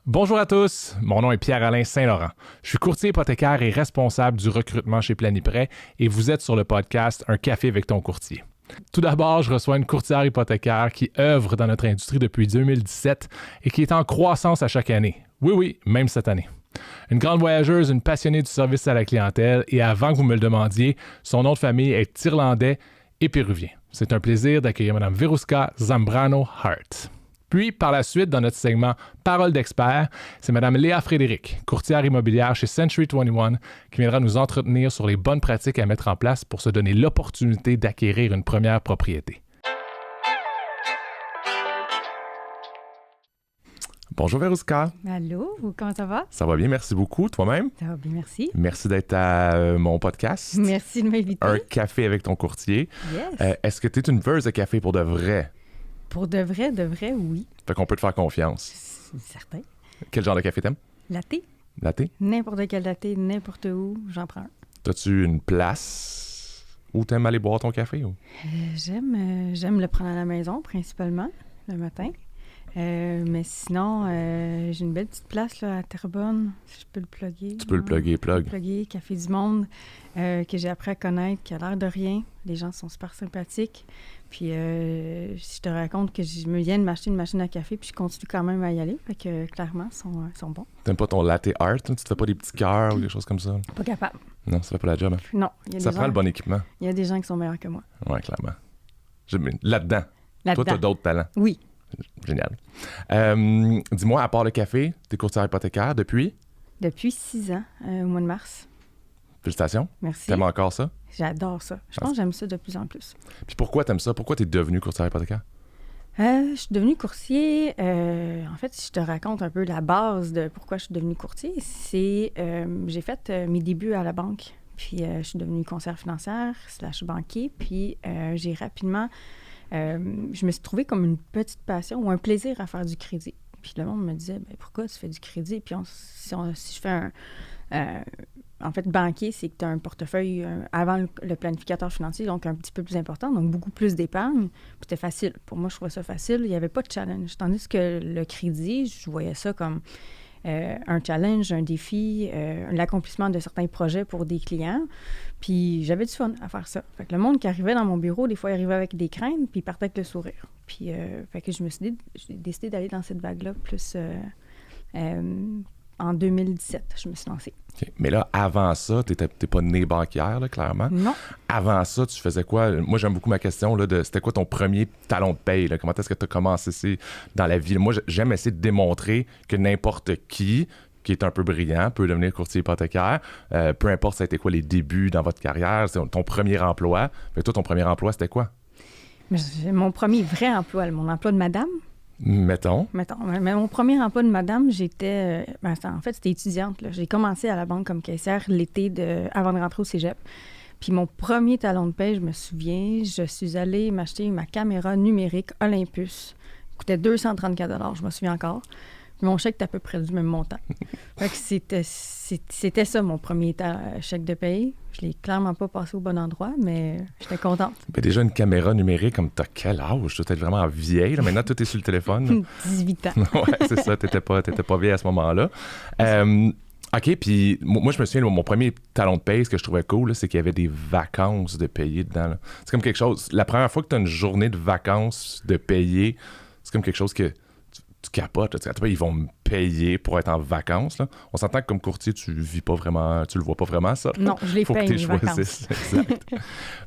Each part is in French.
Bonjour à tous, mon nom est Pierre-Alain Saint-Laurent. Je suis courtier hypothécaire et responsable du recrutement chez Planiprêt et vous êtes sur le podcast Un café avec ton courtier. Tout d'abord, je reçois une courtière hypothécaire qui œuvre dans notre industrie depuis 2017 et qui est en croissance à chaque année. Oui, même cette année. Une grande voyageuse, une passionnée du service à la clientèle et avant que vous me le demandiez, son nom de famille est irlandais et péruvien. C'est un plaisir d'accueillir Mme Veruska Zambrano-Hart. Puis, par la suite, dans notre segment Parole d'expert, c'est Mme Léa Frédéric, courtière immobilière chez Century 21, qui viendra nous entretenir sur les bonnes pratiques à mettre en place pour se donner l'opportunité d'acquérir une première propriété. Bonjour Veruska. Allô, comment ça va? Ça va bien, merci beaucoup. Toi-même? Ça va bien, merci. Merci d'être à mon podcast. Merci de m'inviter. Un café avec ton courtier. Yes. Est-ce que tu es une veuse de café pour de vrai? Pour de vrai, oui. Fait qu'on peut te faire confiance. C'est certain. Quel genre de café t'aimes? Latte? Latte? N'importe quel latte, n'importe où, j'en prends un. T'as-tu une place où t'aimes aller boire ton café? Ou? J'aime le prendre à la maison, principalement, le matin. Mais sinon, j'ai une belle petite place là, à Terrebonne, si je peux le plugger. Tu peux le plugger, Café du Monde, que j'ai appris à connaître, qui a l'air de rien. Les gens sont super sympathiques. Puis, si je te raconte que je me viens de m'acheter une machine à café, puis je continue quand même à y aller. Fait que, clairement, ils sont bons. T'aimes pas ton latte art? Tu te fais pas des petits cœurs ou des choses comme ça? Pas capable. Non, ça fait pas la job. Hein? Non. Ça prend le bon équipement. Il y a des gens qui sont meilleurs que moi. Oui, clairement. Là-dedans. Toi, t'as d'autres talents. Oui. Génial. Dis-moi, à part le café, t'es courtière hypothécaire depuis? Depuis 6 ans, au mois de mars. Félicitations. Merci. T'aimes encore ça? J'adore ça. Je pense que j'aime ça de plus en plus. Puis pourquoi t'aimes ça? Pourquoi t'es devenue courtière hypothécaire? Je suis devenue courtier. En fait, si je te raconte un peu la base de pourquoi je suis devenue courtier, c'est j'ai fait mes débuts à la banque. Puis je suis devenue conseillère financière / banquier. Puis j'ai rapidement... je me suis trouvée comme une petite passion ou un plaisir à faire du crédit. Puis le monde me disait, pourquoi tu fais du crédit? Puis si je fais en fait, banquier, c'est que tu as un portefeuille avant le planificateur financier, donc un petit peu plus important, donc beaucoup plus d'épargne. Puis c'était facile. Pour moi, je trouvais ça facile. Il n'y avait pas de challenge. Tandis que le crédit, je voyais ça comme un challenge, un défi, l'accomplissement de certains projets pour des clients. Puis j'avais du fun à faire ça. Fait que le monde qui arrivait dans mon bureau, des fois, il arrivait avec des craintes, puis il partait avec le sourire. Puis fait que j'ai décidé d'aller dans cette vague-là plus en 2017, je me suis lancée. Okay. Mais là, avant ça, t'es pas née banquière, là, clairement. Non. Avant ça, tu faisais quoi? Moi, j'aime beaucoup ma question, là, c'était quoi ton premier talon de paye? Là? Comment est-ce que tu as commencé dans la vie? Moi, j'aime essayer de démontrer que n'importe qui est un peu brillant peut devenir courtier hypothécaire. Peu importe ça a été quoi les débuts dans votre carrière, c'est ton premier emploi. Fait que toi, ton premier emploi, c'était quoi? Mon premier vrai emploi, mon emploi de madame. Mettons. Mais mon premier emploi de madame, j'étais... en fait, c'était étudiante. Là. J'ai commencé à la banque comme caissière l'été avant de rentrer au cégep. Puis mon premier talon de paie, je me souviens, je suis allée m'acheter ma caméra numérique Olympus. Ça coûtait 234 $, je me souviens encore. Puis mon chèque était à peu près du même montant. Fait que c'était ça, mon premier chèque de paye. Je l'ai clairement pas passé au bon endroit, mais j'étais contente. Ben déjà, une caméra numérique, comme t'as quel âge? Tu dois être vraiment vieille. Là. Maintenant, tout est sur le téléphone. 18 ans. Ouais, c'est ça. T'étais pas vieille à ce moment-là. OK, puis moi, je me souviens, mon premier talon de paye, ce que je trouvais cool, là, c'est qu'il y avait des vacances de payer dedans. Là. C'est comme quelque chose... La première fois que tu as une journée de vacances de payer, c'est comme quelque chose que... Tu capotes, ils vont me payer pour être en vacances. Là. On s'entend que comme courtier, tu le vois pas vraiment, ça. Non, je les Faut paye, que tu mes choisisses. Exact.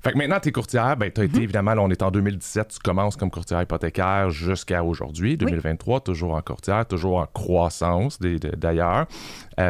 Fait que maintenant, t'es courtière, tu as été, évidemment, là, on est en 2017, tu commences comme courtière hypothécaire jusqu'à aujourd'hui, 2023, oui. Toujours en courtière, toujours en croissance d'ailleurs. Tu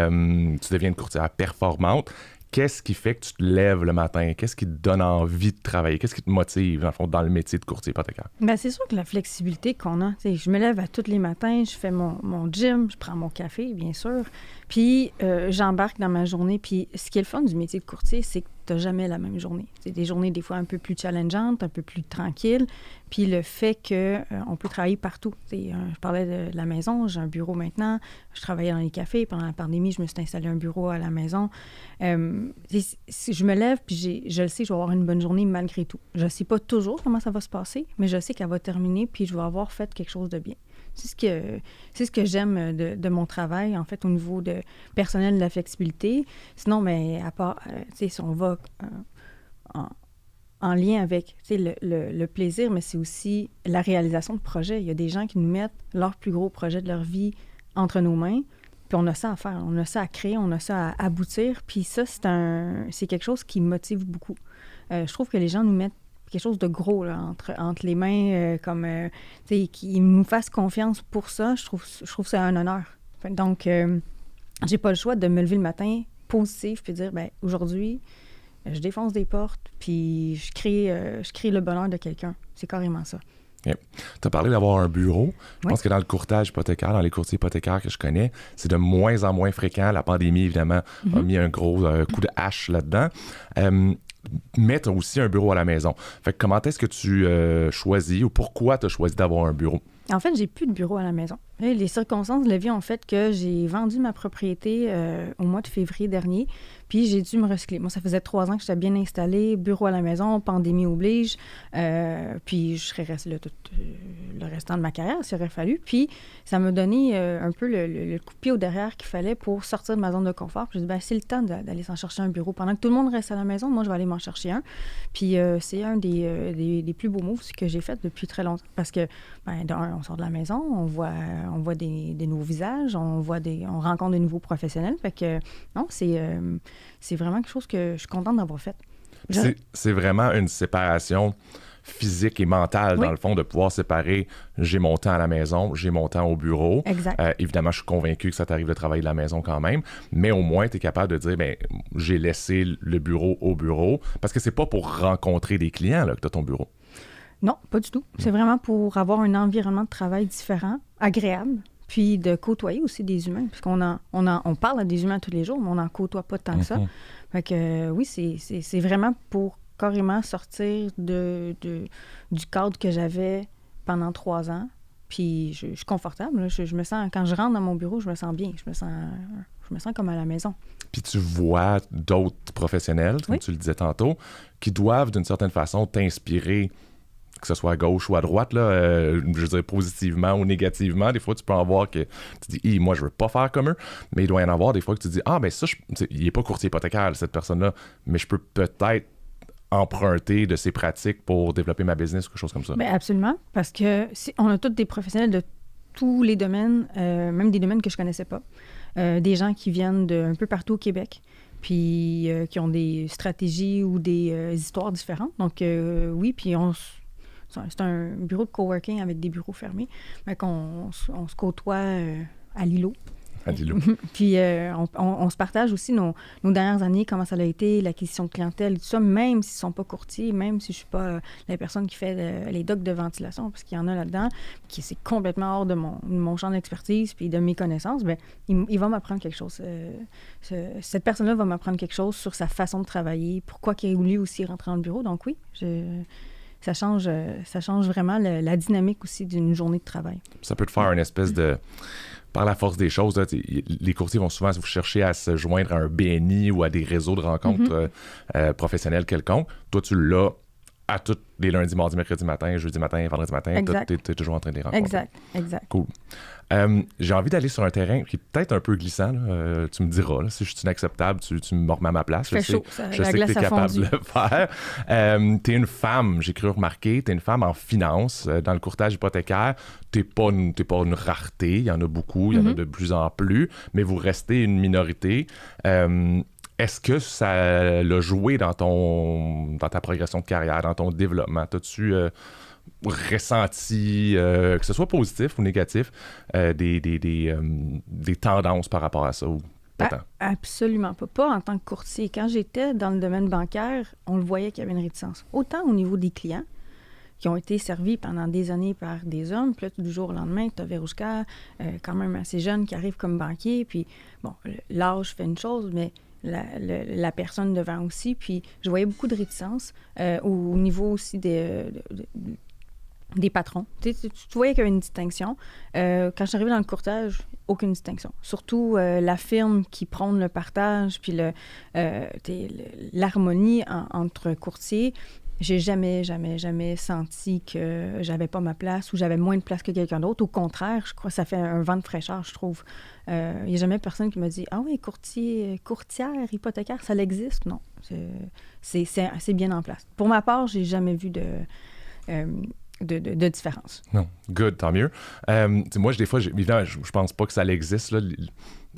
deviens une courtière performante. Qu'est-ce qui fait que tu te lèves le matin? Qu'est-ce qui te donne envie de travailler? Qu'est-ce qui te motive, dans le fond, dans le métier de courtier hypothécaire? Bien, c'est sûr que la flexibilité qu'on a, je me lève à tous les matins, je fais mon gym, je prends mon café, bien sûr, puis j'embarque dans ma journée. Puis ce qui est le fun du métier de courtier, c'est que tu n'as jamais la même journée. C'est des journées des fois un peu plus challengeantes, un peu plus tranquilles. Puis le fait qu'on peut travailler partout. Je parlais de la maison, j'ai un bureau maintenant, je travaillais dans les cafés. Pendant la pandémie, je me suis installé un bureau à la maison. Je me lève, puis je le sais, je vais avoir une bonne journée malgré tout. Je ne sais pas toujours comment ça va se passer, mais je sais qu'elle va terminer, puis je vais avoir fait quelque chose de bien. c'est ce que j'aime de mon travail, en fait, au niveau de personnel, de la flexibilité. Sinon, mais à part, si on va en lien avec le plaisir, mais c'est aussi la réalisation de projets. Il y a des gens qui nous mettent leur plus gros projet de leur vie entre nos mains, puis on a ça à faire, on a ça à créer, on a ça à aboutir, puis ça, c'est quelque chose qui me motive beaucoup. Je trouve que les gens nous mettent quelque chose de gros là, entre les mains, qu'ils nous fassent confiance pour ça, je trouve que c'est un honneur. Donc, j'ai pas le choix de me lever le matin positif puis dire, ben aujourd'hui, je défonce des portes, puis je crée le bonheur de quelqu'un. C'est carrément ça. Okay. Tu as parlé d'avoir un bureau. Je pense que dans le courtage hypothécaire, dans les courtiers hypothécaires que je connais, c'est de moins en moins fréquent. La pandémie, évidemment, a mis un gros coup de hache là-dedans. Mais tu as aussi un bureau à la maison. Fait que comment est-ce que tu choisis ou pourquoi tu as choisi d'avoir un bureau? En fait, j'ai plus de bureau à la maison. Les circonstances de la vie ont fait que j'ai vendu ma propriété au mois de février dernier, puis j'ai dû me recycler. Moi, ça faisait 3 ans que j'étais bien installée, bureau à la maison, pandémie oblige, puis je serais restée là tout le restant de ma carrière, s'il aurait fallu. Puis ça m'a donné un peu le coup de pied au derrière qu'il fallait pour sortir de ma zone de confort. Puis j'ai dit, ben, c'est le temps d'aller s'en chercher un bureau. Pendant que tout le monde reste à la maison, moi, je vais aller m'en chercher un. Puis c'est un des plus beaux moves que j'ai fait depuis très longtemps. Parce que, ben, d'un, on sort de la maison, on voit des nouveaux visages, on rencontre de nouveaux professionnels. Fait que, non, c'est vraiment quelque chose que je suis contente d'avoir fait. C'est vraiment une séparation physique et mentale, dans le fond, de pouvoir séparer j'ai mon temps à la maison, j'ai mon temps au bureau. Exact. Évidemment, je suis convaincu que ça t'arrive de travailler de la maison quand même, mais au moins, tu es capable de dire, ben j'ai laissé le bureau au bureau, parce que c'est pas pour rencontrer des clients là, que tu as ton bureau. Non, pas du tout. C'est vraiment pour avoir un environnement de travail différent, agréable, puis de côtoyer aussi des humains, puisqu'on parle à des humains tous les jours, mais on n'en côtoie pas tant que ça. Fait que oui, c'est vraiment pour carrément sortir du cadre que j'avais pendant 3 ans. Puis je suis confortable. Là. Je me sens, quand je rentre dans mon bureau, je me sens bien. Je me sens comme à la maison. Puis tu vois d'autres professionnels, comme tu le disais tantôt, qui doivent d'une certaine façon t'inspirer, que ce soit à gauche ou à droite, là, je veux dire positivement ou négativement. Des fois, tu peux en voir que tu dis, moi, je veux pas faire comme eux, mais il doit y en avoir des fois que tu dis, ben ça, il est pas courtier hypothécaire, cette personne-là, mais je peux peut-être emprunter de ses pratiques pour développer ma business ou quelque chose comme ça. Bien, absolument, parce que on a tous des professionnels de tous les domaines, même des domaines que je connaissais pas. Des gens qui viennent d'un peu partout au Québec, puis qui ont des stratégies ou des histoires différentes. Donc, oui, puis c'est un bureau de coworking avec des bureaux fermés. Mais on se côtoie à l'îlot. À l'îlot. Puis on se partage aussi nos dernières années, comment ça a été, l'acquisition de clientèle, tout ça, même s'ils ne sont pas courtiers, même si je ne suis pas la personne qui fait les docs de ventilation, parce qu'il y en a là-dedans, qui c'est complètement hors de mon champ d'expertise puis de mes connaissances, bien, il va m'apprendre quelque chose. Cette personne-là va m'apprendre quelque chose sur sa façon de travailler, pourquoi il a voulu aussi rentrer dans le bureau. Donc oui, ça change vraiment la dynamique aussi d'une journée de travail. Ça peut te faire une espèce de... Par la force des choses, là, les courtiers vont souvent vous chercher à se joindre à un BNI ou à des réseaux de rencontres professionnels quelconques. Toi, tu l'as à tous les lundis, mardis, mercredis matin, jeudi matin, vendredi matin. Tu es toujours en train de les rencontrer. Exact. Cool. J'ai envie d'aller sur un terrain qui est peut-être un peu glissant. Tu me diras, là, si je suis inacceptable, tu me remets à ma place. Je sais que tu es capable de le faire. Tu es une femme, j'ai cru remarquer, tu es une femme en finance, dans le courtage hypothécaire. Tu n'es pas une rareté, il y en a beaucoup, il y en a de plus en plus, mais vous restez une minorité. Est-ce que ça l'a joué dans ta progression de carrière, dans ton développement? T'as-tu ressenti, que ce soit positif ou négatif, des tendances par rapport à ça? Ou pas tant? Absolument pas. Pas en tant que courtier. Quand j'étais dans le domaine bancaire, on le voyait qu'il y avait une réticence. Autant au niveau des clients, qui ont été servis pendant des années par des hommes. Puis là, du jour au lendemain, tu as Verouchka, quand même assez jeune, qui arrive comme banquier. Puis, bon, l'âge fait une chose, mais la personne devant aussi. Puis, je voyais beaucoup de réticence au niveau aussi des patrons. Tu voyais qu'il y avait une distinction. Quand je suis arrivée dans le courtage, aucune distinction. Surtout la firme qui prône le partage, puis l'harmonie entre courtiers. j'ai jamais senti que j'avais pas ma place ou j'avais moins de place que quelqu'un d'autre. Au contraire, je crois que ça fait un vent de fraîcheur, je trouve. Il n'y a jamais personne qui m'a dit « Ah oui, courtière, hypothécaire, ça existe? » Non, c'est bien en place. Pour ma part, j'ai jamais vu de différence. Non, good, tant mieux. Moi, des fois, évidemment, je pense pas que ça existe là,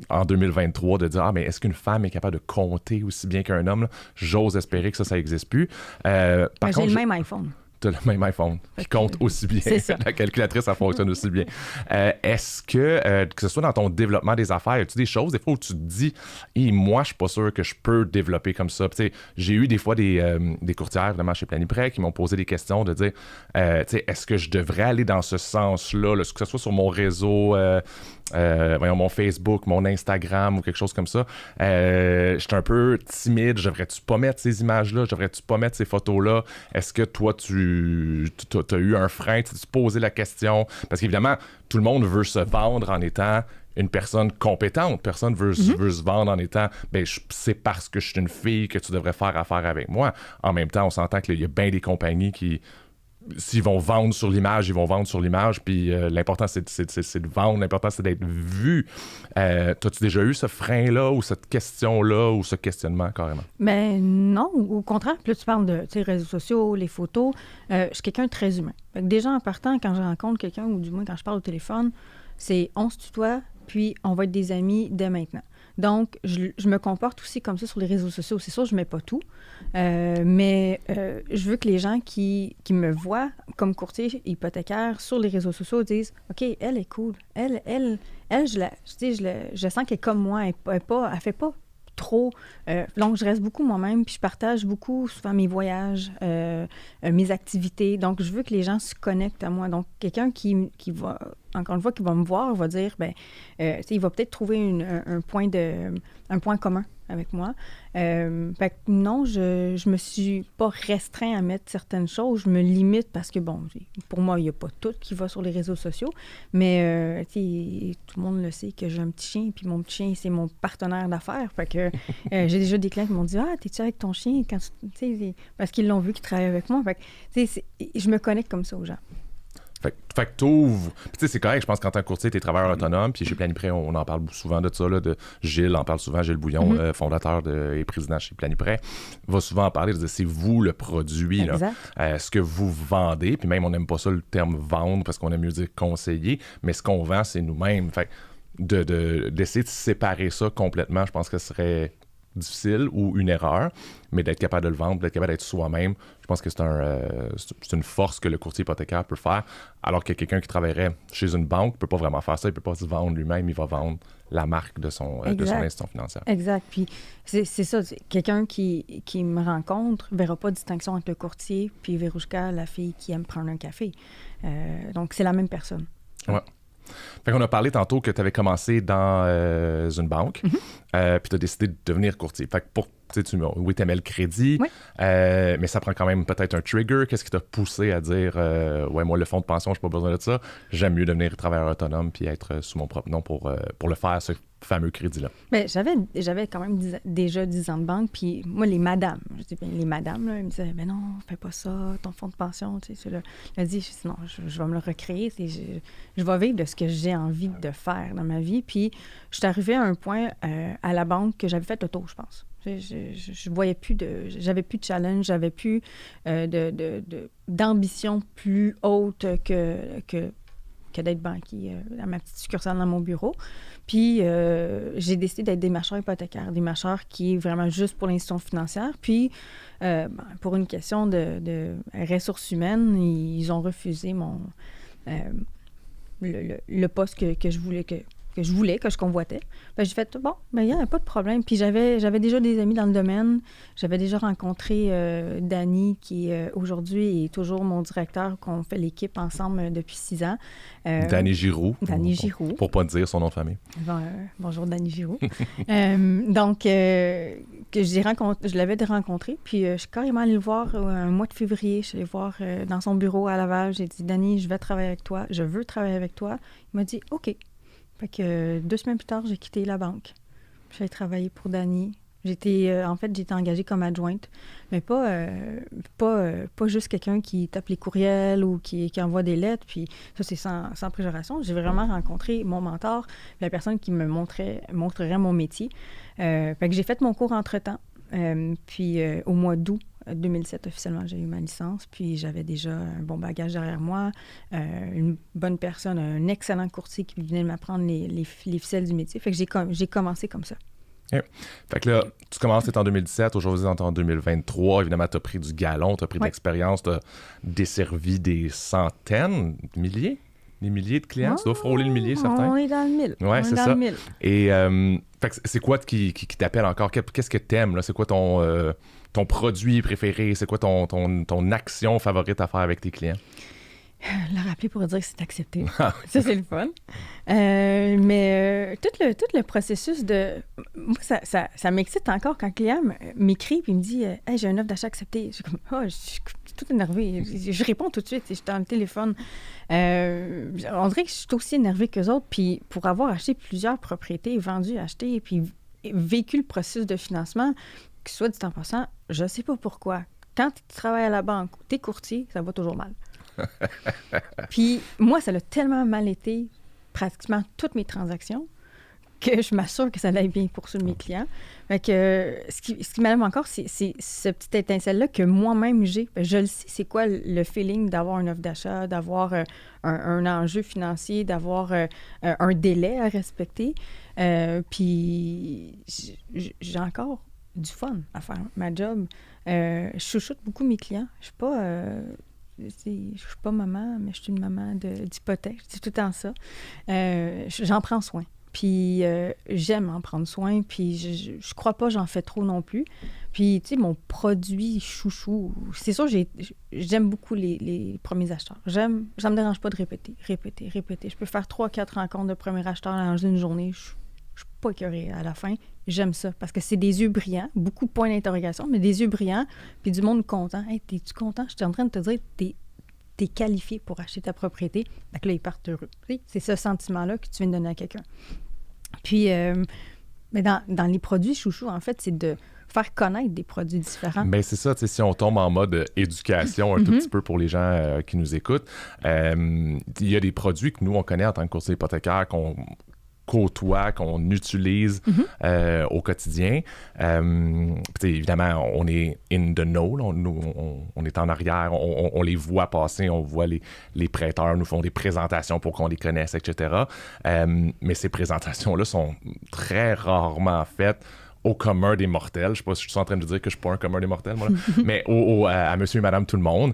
en 2023 de dire « Ah, mais est-ce qu'une femme est capable de compter aussi bien qu'un homme? » J'ose espérer que ça n'existe plus. Par contre, j'ai le même iPhone. Tu as le même iPhone qui compte aussi bien. C'est ça. La calculatrice, ça fonctionne aussi bien. Est-ce que ce soit dans ton développement des affaires, as-tu des choses, des fois, où tu te dis moi, je suis pas sûr que je peux développer comme ça. J'ai eu des fois des courtières, évidemment, chez Planiprêt, qui m'ont posé des questions de dire est-ce que je devrais aller dans ce sens-là, que ce soit sur mon réseau, mon Facebook, mon Instagram ou quelque chose comme ça. Je suis un peu timide. Devrais-tu pas mettre ces images-là? Devrais-tu pas mettre ces photos-là? Est-ce que toi, tu as eu un frein? Tu t'es posé la question? Parce qu'évidemment, tout le monde veut se vendre en étant une personne compétente. Personne veut se vendre en étant c'est parce que je suis une fille que tu devrais faire affaire avec moi. En même temps, on s'entend qu'il y a bien des compagnies qui... S'ils vont vendre sur l'image, ils vont vendre sur l'image, puis l'important, c'est de vendre, l'important, c'est d'être vu. T'as-tu déjà eu ce frein-là, ou cette question-là, ou ce questionnement, carrément? Mais non, au contraire, plus tu parles de réseaux sociaux, les photos, je suis quelqu'un de très humain. Fait que déjà, en partant, quand je rencontre quelqu'un, ou du moins quand je parle au téléphone, c'est on se tutoie, puis on va être des amis dès maintenant. Donc, je me comporte aussi comme ça sur les réseaux sociaux. C'est sûr, je ne mets pas tout, mais je veux que les gens qui me voient comme courtier hypothécaire sur les réseaux sociaux disent « OK, elle est cool. Elle je sens qu'elle est comme moi. Elle ne fait pas trop. Donc, je reste beaucoup moi-même, puis je partage beaucoup souvent mes voyages, mes activités. Donc, je veux que les gens se connectent à moi. Donc, quelqu'un qui va, encore une fois, qui va me voir, va dire, il va peut-être trouver un point commun avec moi. Fait que non, je me suis pas restreint à mettre certaines choses. Je me limite parce que, pour moi, il n'y a pas tout qui va sur les réseaux sociaux, mais tout le monde le sait que j'ai un petit chien, puis mon petit chien, c'est mon partenaire d'affaires. Fait que j'ai déjà des clients qui m'ont dit « Ah, t'es-tu avec ton chien? » Parce qu'ils l'ont vu qu'ils travaillent avec moi. Fait que, je me connecte comme ça aux gens. Fait que t'ouvres. Puis tu sais, c'est correct, je pense qu'en tant que courtier, t'es travailleur autonome. Puis chez Planiprêt, on en parle souvent de ça. Là, de Gilles en parle souvent, Gilles Bouillon, fondateur et président chez Planiprêt, va souvent en parler de c'est vous le produit. Là. Ce que vous vendez, puis même on n'aime pas ça le terme vendre parce qu'on aime mieux dire conseiller, mais ce qu'on vend, c'est nous-mêmes. Fait d'essayer de séparer ça complètement, je pense que ce serait difficile ou une erreur, mais d'être capable de le vendre, d'être capable d'être soi-même, je pense que c'est une force que le courtier hypothécaire peut faire, alors que quelqu'un qui travaillerait chez une banque ne peut pas vraiment faire ça, il ne peut pas se vendre lui-même, il va vendre la marque de son institution financière. Exact. Puis c'est ça, quelqu'un qui me rencontre ne verra pas de distinction entre le courtier puis Verouchka, la fille qui aime prendre un café. Donc, c'est la même personne. Ouais. Fait qu'on a parlé tantôt que tu avais commencé dans une banque, puis tu as décidé de devenir courtier. Fait que oui, tu aimais le crédit, mais ça prend quand même peut-être un trigger. Qu'est-ce qui t'a poussé à dire moi, le fonds de pension, je n'ai pas besoin de ça. J'aime mieux devenir travailleur autonome puis être sous mon propre nom pour le faire, ce fameux crédit-là. Bien, j'avais quand même déjà 10 ans de banque, puis moi, les madames, je dis bien les madames, là, elles me disaient, mais non, fais pas ça, ton fonds de pension, tu sais, là. Elle dit, non, je vais me le recréer, je vais vivre de ce que j'ai envie de faire dans ma vie. Puis, je suis arrivée à un point à la banque que j'avais fait le tour, je pense. Je voyais plus j'avais plus de challenge, j'avais plus d'ambition plus haute que d'être banquier à ma petite succursale dans mon bureau. Puis, j'ai décidé d'être démarcheur hypothécaire, démarcheur qui est vraiment juste pour l'institution financière. Puis, pour une question de ressources humaines, ils ont refusé le poste que je voulais, que je convoitais. Ben, j'ai fait, il n'y a pas de problème. Puis j'avais déjà des amis dans le domaine. J'avais déjà rencontré Danny, qui aujourd'hui est toujours mon directeur, qu'on fait l'équipe ensemble depuis 6 ans. Danny Giroux. Danny Giroux. Pour ne pas dire son nom de famille. Bonjour, Danny Giroux. Donc, que je l'avais rencontré. Puis, je suis carrément allée le voir un mois de février. Je suis allée voir dans son bureau à Laval. J'ai dit, Danny, je vais travailler avec toi. Je veux travailler avec toi. Il m'a dit, OK. Fait que 2 semaines plus tard, j'ai quitté la banque. J'ai travaillé pour Danny En fait, j'ai été engagée comme adjointe, mais pas juste quelqu'un qui tape les courriels ou qui envoie des lettres, puis ça, c'est sans préjuration. J'ai vraiment rencontré mon mentor, la personne qui me montrerait mon métier. Fait que j'ai fait mon cours entre-temps, puis au mois d'août 2007, officiellement, j'ai eu ma licence, puis j'avais déjà un bon bagage derrière moi, une bonne personne, un excellent courtier qui venait de m'apprendre les ficelles du métier. Fait que j'ai commencé comme ça. Okay. Fait que là, tu commences, c'est en 2017, aujourd'hui, en 2023. Évidemment, tu as pris du galon, tu as pris de l'expérience, tu as desservi des centaines, des milliers de clients. Tu dois frôler le millier, certains. On est dans le 1000. Oui, c'est ça. Et fait que c'est quoi qui t'appelle encore? Qu'est-ce que tu aimes? C'est quoi ton produit préféré? C'est quoi ton action favorite à faire avec tes clients? Le rappeler pour dire que c'est accepté. Ça, c'est le fun. Mais tout le processus de... Moi, ça m'excite encore quand le client m'écrit et me dit « Hey, j'ai une offre d'achat acceptée. » Je suis comme « Oh, je suis tout énervée. » Je réponds tout de suite. Je suis dans le téléphone. On dirait que je suis aussi énervée qu'eux autres. Puis pour avoir acheté plusieurs propriétés, vendu, acheté, puis vécu le processus de financement, que soit dit en passant, je ne sais pas pourquoi. Quand tu travailles à la banque ou tu es courtier, ça va toujours mal. Puis moi, ça a tellement mal été pratiquement toutes mes transactions que je m'assure que ça aille bien poursuivre mes clients. Fait que ce qui m'aime encore, c'est ce petite étincelle-là que moi-même j'ai. Je le sais, c'est quoi le feeling d'avoir une offre d'achat, d'avoir un enjeu financier, d'avoir un délai à respecter. Puis j'ai encore du fun à faire ma job. Je chouchoute beaucoup mes clients. Je suis pas... je suis pas maman, mais je suis une maman d'hypothèque. Je dis tout le temps ça. J'en prends soin. Puis j'aime en prendre soin. Puis je crois pas j'en fais trop non plus. Puis, tu sais, mon produit chouchou, c'est sûr, j'aime beaucoup les premiers acheteurs. Ça me dérange pas de répéter. Je peux faire 3-4 rencontres de premiers acheteurs dans une journée. Je suis pas écœurée à la fin. J'aime ça parce que c'est des yeux brillants, beaucoup de points d'interrogation, mais des yeux brillants, puis du monde content. « Hey, t'es-tu content? » Je suis en train de te dire « T'es qualifié pour acheter ta propriété. » Donc là, ils partent heureux. C'est ce sentiment-là que tu viens de donner à quelqu'un. Puis, mais dans les produits chouchous, en fait, c'est de faire connaître des produits différents. Bien, c'est ça, si on tombe en mode éducation un tout petit peu pour les gens qui nous écoutent, il y a des produits que nous, on connaît en tant que courtier hypothécaire, qu'on côtoie, qu'on utilise au quotidien. Évidemment, on est in the know, là, on est en arrière, on les voit passer, on voit les prêteurs nous font des présentations pour qu'on les connaisse, etc. Mais ces présentations-là sont très rarement faites au commun des mortels. Je sais pas si je suis en train de dire que je suis pas un commun des mortels, moi, mais à monsieur et madame tout le monde.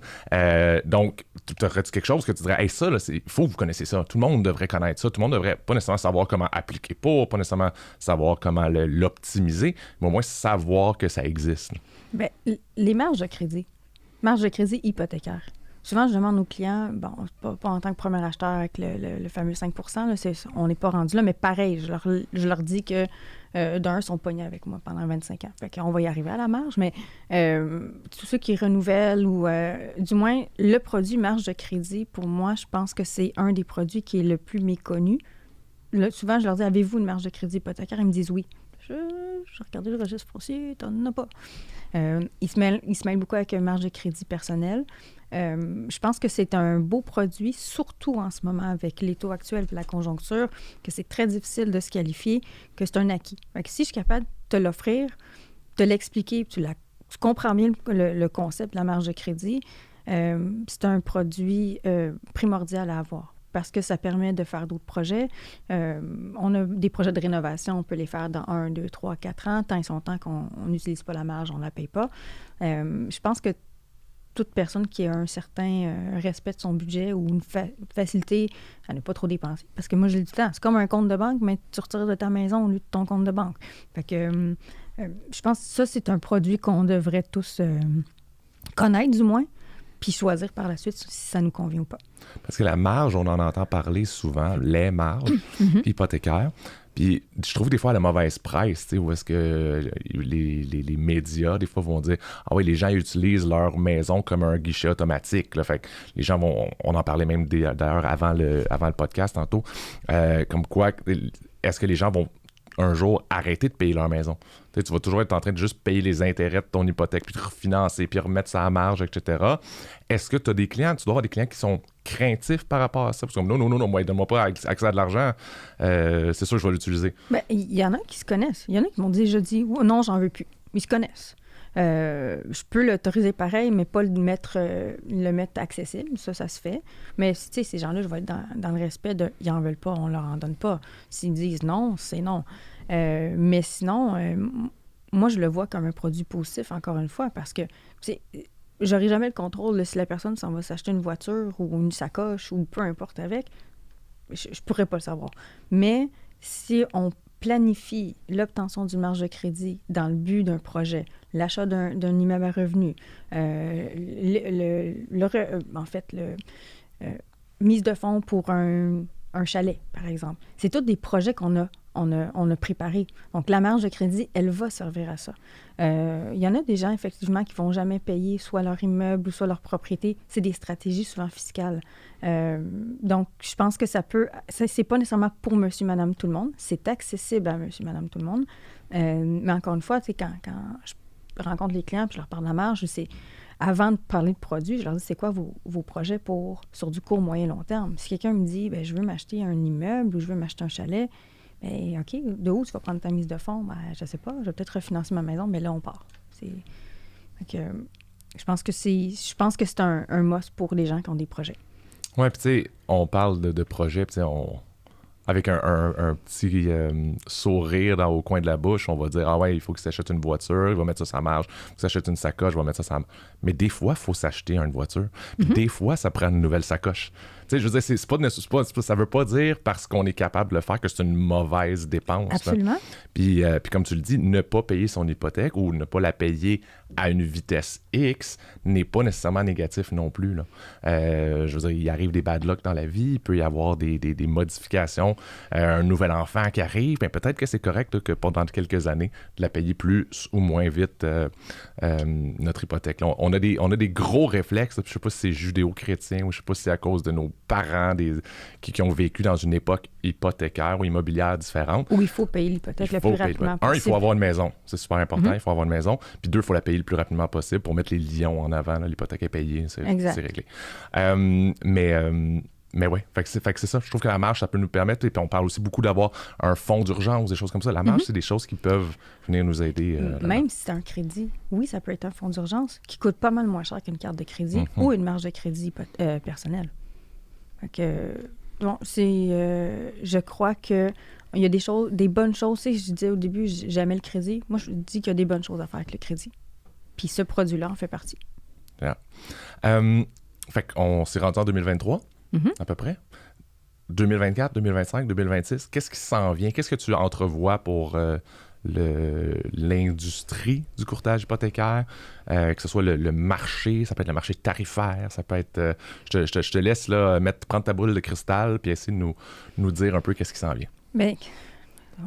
Donc, tu aurais-tu quelque chose que tu dirais, hey, ça, il faut que vous connaissiez ça. Tout le monde devrait connaître ça. Tout le monde devrait pas nécessairement savoir comment appliquer pas nécessairement savoir comment l'optimiser, mais au moins savoir que ça existe. Bien, les marges de crédit hypothécaire. Souvent, je demande aux clients, bon, pas en tant que premier acheteur avec le fameux 5 %, là, on n'est pas rendu là, mais pareil, je leur dis que d'un, ils sont pognés avec moi pendant 25 ans. Fait qu'on va y arriver à la marge, mais tous ceux qui renouvellent ou du moins le produit marge de crédit, pour moi, je pense que c'est un des produits qui est le plus méconnu. Là, souvent, je leur dis, avez-vous une marge de crédit hypothécaire? Ils me disent oui. Je regardais le registre foncier, t'en as pas. Ils se mêlent beaucoup avec une marge de crédit personnel. Je pense que c'est un beau produit, surtout en ce moment avec les taux actuels et la conjoncture, que c'est très difficile de se qualifier, que c'est un acquis. Fait que si je suis capable de te l'offrir, de l'expliquer, tu comprends bien le concept de la marge de crédit, c'est un produit primordial à avoir parce que ça permet de faire d'autres projets. On a des projets de rénovation, on peut les faire dans 1, 2, 3, 4 ans, tant et son temps qu'on n'utilise pas la marge, on ne la paye pas. Je pense que toute personne qui a un certain respect de son budget ou une facilité à ne pas trop dépenser. Parce que moi, j'ai du temps. C'est comme un compte de banque, mais tu retires de ta maison au lieu de ton compte de banque. Fait que je pense que ça, c'est un produit qu'on devrait tous connaître, du moins, puis choisir par la suite si ça nous convient ou pas. Parce que la marge, on en entend parler souvent, les marges hypothécaires. Puis je trouve des fois à la mauvaise presse, tu sais, où est-ce que les médias, des fois, vont dire « Ah oui, les gens utilisent leur maison comme un guichet automatique. » Là. Fait que les gens on en parlait même d'ailleurs avant le podcast tantôt, comme quoi, est-ce que les gens vont un jour arrêter de payer leur maison. Tu vas toujours être en train de juste payer les intérêts de ton hypothèque, puis de refinancer, puis remettre ça à marge, etc. Est-ce que tu as des clients, tu dois avoir des clients qui sont craintifs par rapport à ça? Parce que non, moi, donne-moi pas accès à de l'argent, c'est sûr que je vais l'utiliser. Ben, il y en a qui se connaissent. Il y en a qui m'ont dit jeudi, oh, non, j'en veux plus. Ils se connaissent. Je peux l'autoriser pareil, mais pas le mettre accessible. Ça se fait. Mais tu sais, ces gens-là, je vais être dans le respect de ils n'en veulent pas, on leur en donne pas. S'ils disent non, c'est non. Mais sinon, moi, je le vois comme un produit positif, encore une fois, parce que j'aurai jamais le contrôle de si la personne s'en va s'acheter une voiture ou une sacoche ou peu importe avec. Je pourrais pas le savoir. Mais si on planifie l'obtention d'une marge de crédit dans le but d'un projet, l'achat d'un immeuble à revenu, mise de fonds pour un chalet, par exemple. C'est tous des projets qu'on a préparés. Donc, la marge de crédit, elle va servir à ça. Il y en a des gens, effectivement, qui ne vont jamais payer soit leur immeuble ou soit leur propriété. C'est des stratégies souvent fiscales. Donc, je pense que c'est pas nécessairement pour monsieur, madame, tout le monde. C'est accessible à monsieur, madame, tout le monde. Mais encore une fois, quand je rencontre les clients et je leur parle de la marge, avant de parler de produits, je leur dis c'est quoi vos projets sur du court, moyen, long terme. Si quelqu'un me dit je veux m'acheter un immeuble ou je veux m'acheter un chalet, bien, OK, de où tu vas prendre ta mise de fonds? Je ne sais pas, je vais peut-être refinancer ma maison, mais là, on part. Je pense que c'est un must pour les gens qui ont des projets. Oui, puis tu sais, on parle de projets, puis avec un petit sourire au coin de la bouche, on va dire « Ah ouais, il faut que tu achètes une voiture, il va mettre ça sur sa marge. Il faut que tu achètes une sacoche, il va mettre ça sur sa marge. » Mais des fois, il faut s'acheter une voiture. Puis des fois, ça prend une nouvelle sacoche. Tu sais, je veux dire, ça veut pas dire parce qu'on est capable de le faire que c'est une mauvaise dépense. Absolument. Puis comme tu le dis, ne pas payer son hypothèque ou ne pas la payer à une vitesse X n'est pas nécessairement négatif non plus, là. Je veux dire, il arrive des bad luck dans la vie, il peut y avoir des modifications, un nouvel enfant qui arrive, bien, peut-être que c'est correct là, que pendant quelques années, de la payer plus ou moins vite notre hypothèque. Là, on a des gros réflexes, je ne sais pas si c'est judéo-chrétien ou je ne sais pas si c'est à cause de nos parents qui ont vécu dans une époque hypothécaire ou immobilière différente. Où il faut payer l'hypothèque le plus rapidement possible. Il faut avoir une maison. C'est super important. Il faut avoir une maison. Puis 2, il faut la payer le plus rapidement possible pour mettre les lions en avant. Là, l'hypothèque est payée. C'est réglé. Mais oui, fait que c'est ça. Je trouve que la marge, ça peut nous permettre. Et puis on parle aussi beaucoup d'avoir un fonds d'urgence, des choses comme ça. La marge, c'est des choses qui peuvent venir nous aider. Même si c'est un crédit, oui, ça peut être un fonds d'urgence qui coûte pas mal moins cher qu'une carte de crédit ou une marge de crédit personnelle. Bon, je crois que il y a des bonnes choses. Tu sais, je disais au début, j'aimais le crédit. Moi, je dis qu'il y a des bonnes choses à faire avec le crédit. Puis ce produit-là en fait partie. Yeah. Fait qu'on s'est rendu en 2023, à peu près. 2024, 2025, 2026, qu'est-ce qui s'en vient? Qu'est-ce que tu entrevois pour l'industrie du courtage hypothécaire, que ce soit le marché, ça peut être le marché tarifaire, ça peut être... je te laisse là, prendre ta boule de cristal puis essayer de nous dire un peu qu'est-ce qui s'en vient. Bien,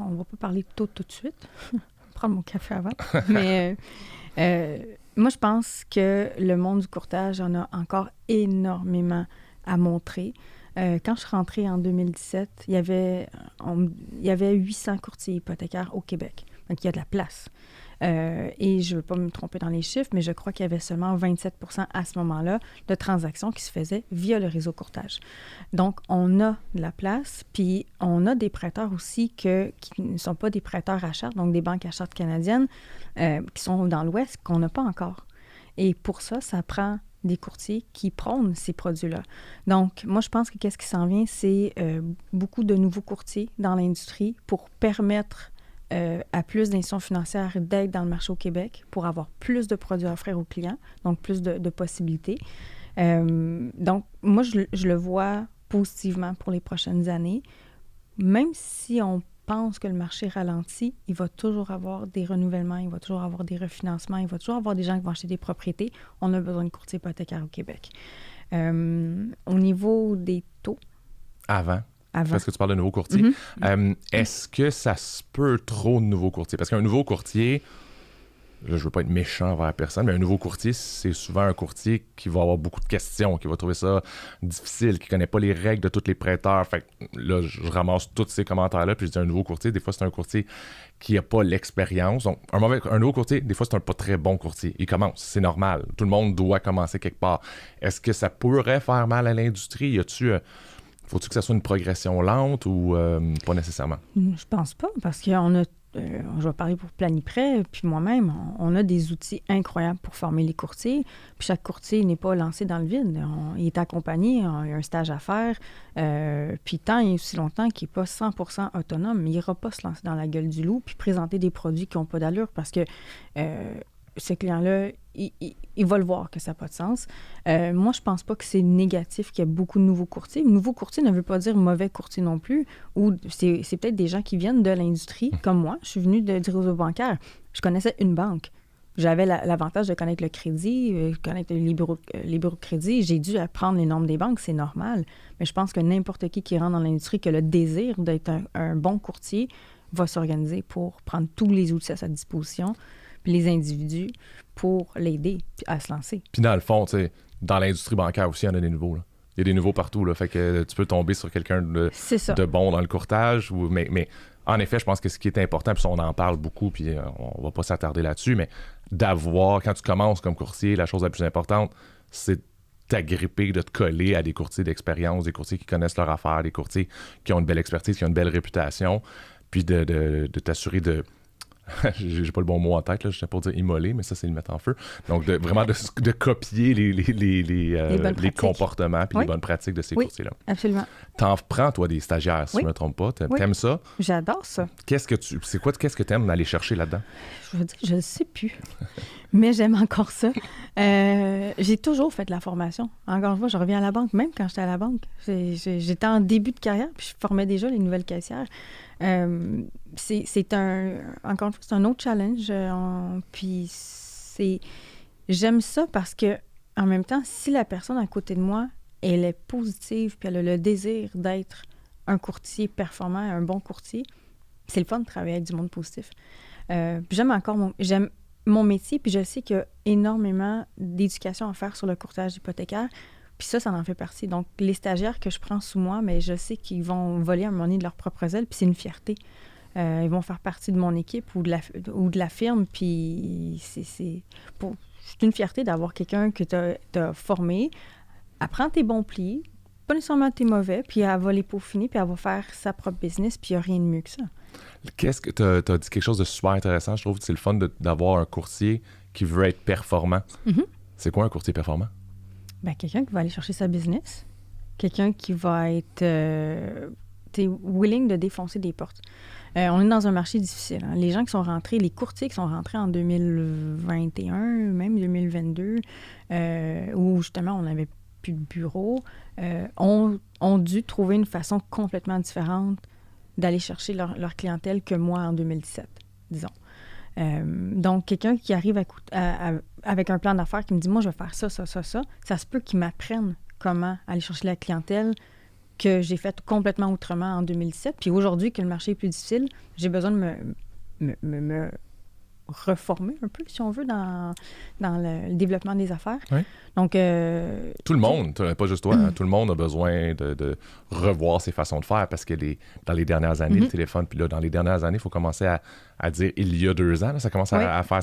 on va pas parler tout de suite. Prendre mon café avant. Mais moi, je pense que le monde du courtage en a encore énormément à montrer. Quand je suis rentrée en 2017, il y avait 800 courtiers hypothécaires au Québec. Donc, il y a de la place. Et je ne veux pas me tromper dans les chiffres, mais je crois qu'il y avait seulement 27 % à ce moment-là de transactions qui se faisaient via le réseau courtage. Donc, on a de la place, puis on a des prêteurs aussi qui ne sont pas des prêteurs à charte, donc des banques à charte canadiennes qui sont dans l'Ouest, qu'on n'a pas encore. Et pour ça, ça prend des courtiers qui prônent ces produits-là. Donc, moi, je pense que qu'est-ce qui s'en vient, c'est beaucoup de nouveaux courtiers dans l'industrie pour permettre à plus d'institutions financières d'être dans le marché au Québec pour avoir plus de produits à offrir aux clients, donc plus de possibilités. Donc, moi, je le vois positivement pour les prochaines années. Même si on pense que le marché ralentit, il va toujours avoir des renouvellements, il va toujours avoir des refinancements, il va toujours avoir des gens qui vont acheter des propriétés. On a besoin de courtiers hypothécaires au Québec. Au niveau des taux... Avant. Parce que tu parles de nouveaux courtiers. Est-ce que ça se peut trop de nouveaux courtiers? Parce qu'un nouveau courtier, là, je veux pas être méchant envers personne, mais un nouveau courtier, c'est souvent un courtier qui va avoir beaucoup de questions, qui va trouver ça difficile, qui connaît pas les règles de tous les prêteurs. Fait que là, je ramasse tous ces commentaires-là, puis je dis un nouveau courtier. Des fois, c'est un courtier qui n'a pas l'expérience. Donc, un nouveau courtier, des fois, c'est un pas très bon courtier. Il commence, c'est normal. Tout le monde doit commencer quelque part. Est-ce que ça pourrait faire mal à l'industrie? Faut-tu que ça soit une progression lente ou pas nécessairement? Je pense pas, parce qu'on a je vais parler pour Planiprêt, puis moi-même, on a des outils incroyables pour former les courtiers. Puis chaque courtier n'est pas lancé dans le vide. Il est accompagné, il a un stage à faire. Puis tant et aussi longtemps qu'il n'est pas 100% autonome, il n'ira pas se lancer dans la gueule du loup puis présenter des produits qui n'ont pas d'allure parce que ce client-là, il va le voir que ça n'a pas de sens. Moi, je pense pas que c'est négatif qu'il y ait beaucoup de nouveaux courtiers. Nouveau courtier ne veut pas dire mauvais courtier non plus. Ou c'est peut-être des gens qui viennent de l'industrie, comme moi. Je suis venue du réseau bancaire. Je connaissais une banque. J'avais l'avantage de connaître le crédit, connaître les bureaux de crédit. J'ai dû apprendre les normes des banques, c'est normal. Mais je pense que n'importe qui rentre dans l'industrie, qui a le désir d'être un bon courtier, va s'organiser pour prendre tous les outils à sa disposition, puis les individus pour l'aider à se lancer. Puis dans le fond, tu sais, dans l'industrie bancaire aussi, il y en a des nouveaux. Là. Il y a des nouveaux partout. Là, fait que tu peux tomber sur quelqu'un de bon dans le courtage. Mais en effet, je pense que ce qui est important, puis on en parle beaucoup, puis on va pas s'attarder là-dessus, mais d'avoir, quand tu commences comme courtier, la chose la plus importante, c'est t'agripper, de te coller à des courtiers d'expérience, des courtiers qui connaissent leur affaire, des courtiers qui ont une belle expertise, qui ont une belle réputation, puis de t'assurer de... J'ai pas le bon mot en tête, là, je sais pas dire immoler, mais ça, c'est le mettre en feu. Donc, vraiment de copier les comportements puis les bonnes pratiques de ces courtiers-là. Absolument. T'en prends, toi, des stagiaires, si je me trompe pas. T'aimes ça? J'adore ça. Qu'est-ce que t'aimes d'aller chercher là-dedans? Je veux dire, je ne sais plus, mais j'aime encore ça. J'ai toujours fait de la formation. Encore une fois, je reviens à la banque, même quand j'étais à la banque. J'étais en début de carrière, puis je formais déjà les nouvelles caissières. Encore une fois, c'est un autre challenge. Puis j'aime ça parce que, en même temps, si la personne à côté de moi, elle est positive, puis elle a le désir d'être un courtier performant, un bon courtier, c'est le fun de travailler avec du monde positif. Puis j'aime mon métier, puis je sais qu'il y a énormément d'éducation à faire sur le courtage hypothécaire. Puis ça en fait partie. Donc, les stagiaires que je prends sous moi, mais je sais qu'ils vont voler à un moment donné de leurs propres ailes, puis c'est une fierté. Ils vont faire partie de mon équipe ou de la firme, puis c'est une fierté d'avoir quelqu'un que tu as formé, à prendre tes bons plis, pas nécessairement tes mauvais, puis elle va les peaufiner, puis elle va faire sa propre business, puis il n'y a rien de mieux que ça. Qu'est-ce que tu as dit quelque chose de super intéressant. Je trouve que c'est le fun d'avoir un courtier qui veut être performant. Mm-hmm. C'est quoi un courtier performant? Bien, quelqu'un qui va aller chercher sa business, quelqu'un qui va être willing de défoncer des portes. On est dans un marché difficile. Hein. Les gens qui sont rentrés, les courtiers qui sont rentrés en 2021, même 2022, où justement on n'avait plus de bureau, ont dû trouver une façon complètement différente d'aller chercher leur clientèle que moi en 2017, disons. Donc, quelqu'un qui arrive avec un plan d'affaires qui me dit « Moi, je vais faire ça se peut qu'il m'apprenne comment aller chercher la clientèle que j'ai faite complètement autrement en 2017. Puis aujourd'hui, que le marché est plus difficile, j'ai besoin de me reformer un peu, si on veut, dans le développement des affaires. Oui. Donc, tout le monde, pas juste toi, hein, tout le monde a besoin de revoir ses façons de faire parce que dans les dernières années, le téléphone, puis là, dans les dernières années, il faut commencer à dire il y a 2 ans, là, ça commence à faire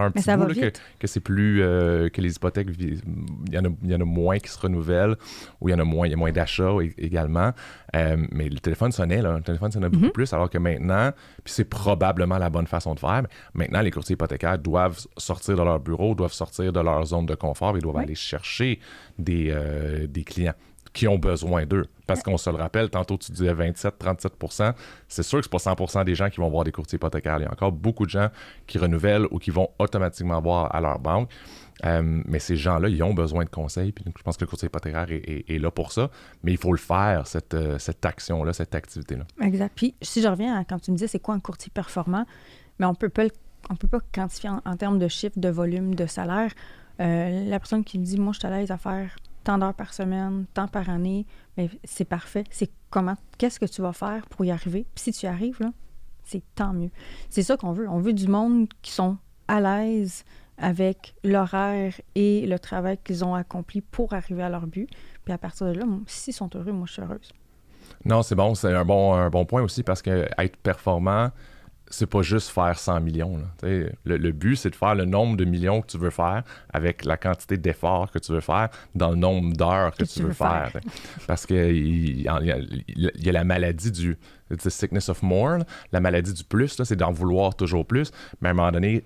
un petit bout là, que c'est plus que les hypothèques, il y en a moins qui se renouvellent ou il y a moins d'achats également. Mais le téléphone sonnait, beaucoup plus, alors que maintenant, puis c'est probablement la bonne façon de faire, mais maintenant, les courtiers hypothécaires doivent sortir de leur bureau, doivent sortir de leur zone de confort et doivent aller chercher des clients qui ont besoin d'eux. Parce qu'on se le rappelle, tantôt tu disais 27-37%, c'est sûr que c'est pas 100% des gens qui vont voir des courtiers hypothécaires. Il y a encore beaucoup de gens qui renouvellent ou qui vont automatiquement voir à leur banque. Mais ces gens-là, ils ont besoin de conseils. Puis je pense que le courtier hypothécaire est là pour ça. Mais il faut le faire, cette action-là, cette activité-là. Exact. Puis si je reviens à quand tu me disais c'est quoi un courtier performant, mais on peut pas quantifier en termes de chiffre, de volume, de salaire. La personne qui me dit « Moi, je suis à l'aise à faire tant d'heures par semaine, tant par année, bien, c'est parfait. C'est qu'est-ce que tu vas faire pour y arriver? Puis si tu y arrives, là, c'est tant mieux. » C'est ça qu'on veut. On veut du monde qui sont à l'aise avec l'horaire et le travail qu'ils ont accompli pour arriver à leur but. Puis à partir de là, s'ils sont heureux, moi, je suis heureuse. Non, c'est bon. C'est un bon point aussi parce que être performant, c'est pas juste faire 100 millions. Là. Le but, c'est de faire le nombre de millions que tu veux faire avec la quantité d'efforts que tu veux faire dans le nombre d'heures que tu veux faire. Parce qu'il y a la maladie du the sickness of more, là. La maladie du plus, là, c'est d'en vouloir toujours plus. Mais à un moment donné,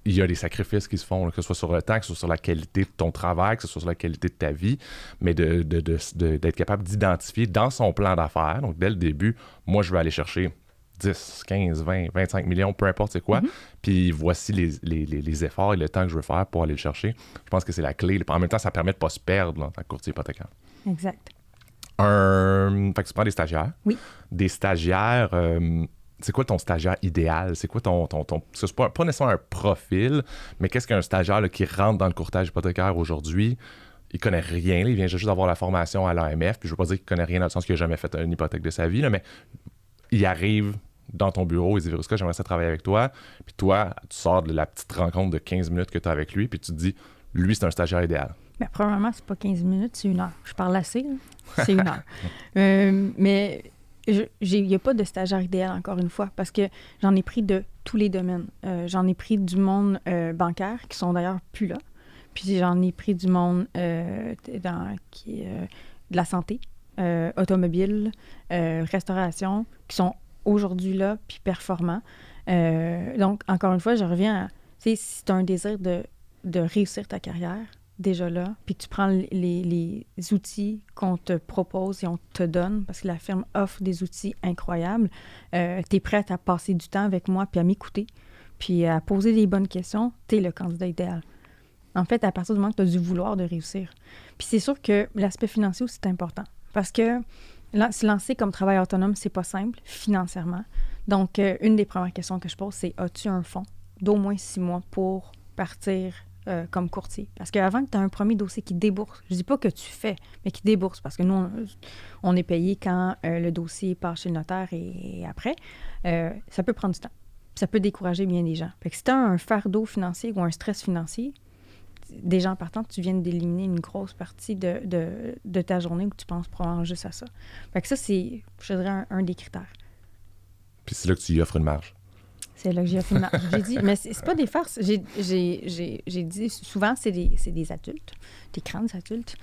il y a des sacrifices qui se font, là, que ce soit sur le temps, que ce soit sur la qualité de ton travail, que ce soit sur la qualité de ta vie, mais d'être capable d'identifier dans son plan d'affaires. Donc, dès le début, moi, je vais aller chercher 10, 15, 20, 25 millions, peu importe c'est quoi. Puis voici les efforts et le temps que je veux faire pour aller le chercher. Je pense que c'est la clé. En même temps, ça permet de ne pas se perdre là, en tant que courtier hypothécaire. Exact. Fait que tu prends des stagiaires. Oui. Des stagiaires, c'est quoi ton stagiaire idéal? C'est quoi ton c'est pas nécessairement un profil, mais qu'est-ce qu'un stagiaire là, qui rentre dans le courtage hypothécaire aujourd'hui? Il connaît rien. Là, il vient juste d'avoir la formation à l'AMF. Puis je ne veux pas dire qu'il connaît rien dans le sens qu'il n'a jamais fait une hypothèque de sa vie, là, mais il arrive dans ton bureau, il dit Véronica, j'aimerais ça travailler avec toi. Puis toi, tu sors de la petite rencontre de 15 minutes que tu as avec lui, puis tu te dis, lui, c'est un stagiaire idéal. Bien, probablement, c'est pas 15 minutes, c'est 1 heure. Je parle assez, là. C'est 1 heure. Mais il n'y a pas de stagiaire idéal, encore une fois, parce que j'en ai pris de tous les domaines. J'en ai pris du monde bancaire, qui sont d'ailleurs plus là. Puis j'en ai pris du monde qui est de la santé, automobile, restauration, qui sont aujourd'hui là, puis performants. Donc, encore une fois, je reviens à, si tu as un désir de réussir ta carrière, déjà là, puis que tu prends les outils qu'on te propose et on te donne, parce que la firme offre des outils incroyables, tu es prête à passer du temps avec moi, puis à m'écouter, puis à poser les bonnes questions, tu es le candidat idéal. En fait, à partir du moment que tu as du vouloir de réussir. Puis c'est sûr que l'aspect financier aussi, c'est important. Parce que se lancer comme travailleur autonome, c'est pas simple financièrement. Donc, une des premières questions que je pose, c'est as-tu un fonds d'au moins 6 mois pour partir comme courtier? Parce qu'avant que tu aies un premier dossier qui débourse, je dis pas que tu fais, mais qui débourse, parce que nous, on est payé quand le dossier part chez le notaire et après, ça peut prendre du temps. Ça peut décourager bien des gens. Fait que si tu as un fardeau financier ou un stress financier, déjà en partant, tu viens d'éliminer une grosse partie de ta journée où tu penses probablement juste à ça. Fait que ça, c'est, je dirais, un des critères. Puis c'est là que tu y offres une marge. C'est là que j'ai offert une marge. J'ai dit, mais c'est pas des farces. J'ai dit, souvent, c'est des adultes, des grands adultes.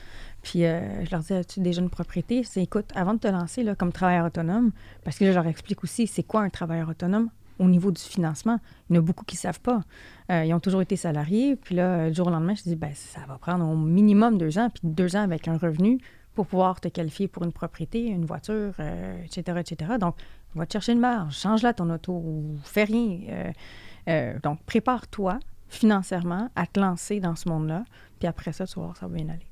Puis je leur dis, as-tu déjà une propriété? C'est, écoute, avant de te lancer là, comme travailleur autonome, parce que là, je leur explique aussi, c'est quoi un travailleur autonome? Au niveau du financement, il y en a beaucoup qui ne savent pas. Ils ont toujours été salariés. Puis là, du jour au lendemain, je dis, bien, ça va prendre au minimum 2 ans, puis 2 ans avec un revenu pour pouvoir te qualifier pour une propriété, une voiture, etc., etc. Donc, va te chercher une marge, change-la ton auto ou fais rien. Donc, prépare-toi financièrement à te lancer dans ce monde-là. Puis après ça, tu vas voir, ça va bien aller.